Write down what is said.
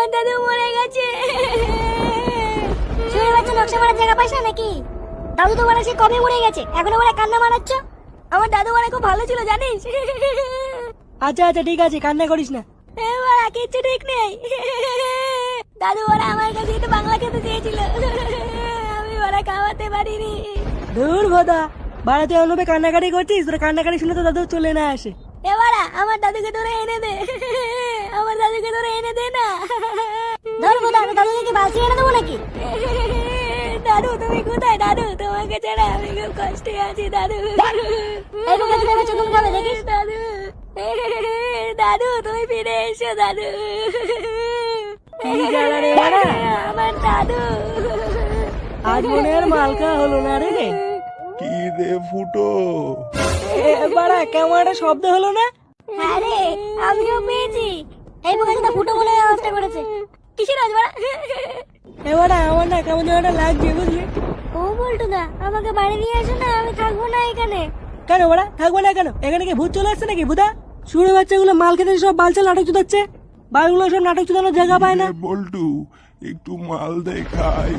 আমার দাদু মরে গেছে। শুয়ে বাচ্চা নকশা মারার জায়গা পাইছ না নাকি? দাদু তো বলে সে কবে মরে গেছে, এখনো বলে কান্না মারাচ্ছ। আমার দাদু বলে খুব ভালো ছিল জানিস। আচ্ছা আচ্ছা ঠিক আছে, কান্না করিস না। এবার কিচ্ছু ঠিক নেই। দাদু ওরা আমার কাছে একটু বাংলা খেতে চেয়েছিল, আমি ওরা খাওয়াতে পারিনি। ধুর ভোদা, বাড়াতে অনুপে কান্নাকাটি করছিস, তোর কান্নাকাটি শুনে তো দাদু চলে না আসে। এবারা আমার দাদুকে ধরে এনে দে, আমার দাদুকে ধরে এনে দে না। ধরবো দাদু, দাদুকে বাঁচি এনে দেবো নাকি? দাদু তুমি কোথায়? দাদু তোমাকে ছাড়া আমি খুব কষ্টে আছি দাদু। এই বুকে তুমি এবার চুদুম খাবে দেখিস দাদু। দাদু তুমি ফিরে এসো দাদু। কি জ্বালা রে বাড়া, আমার দাদু। আজ মনে আর মালকা হলো না রে। কি রে ফুটো, বাড়া কেমন একটা শব্দ হলো না? হ্যাঁ রে, আমিও পেয়েছি। এই বুকে তো ফুটো বলে ব্যবস্থা করেছে। কিসের আজ বাড়া? এবারে আমার না কেমন যেন একটা লাগছে বুঝলি। ও বলতো না, আমাকে বাড়ি নিয়ে আসো না, আমি থাকবো না এখানে। কেন বাড়া থাকবো না কেন? এখানে কি ভূত চলে আসছে নাকি ভূতা? শুনে বাচ্চাগুলো মাল খেতে সব বালচাল নাটক চুদাচ্ছে, বালগুলো সব নাটক চুদানোর জায়গা পায় না। বল্টু একটু মাল দেখাই।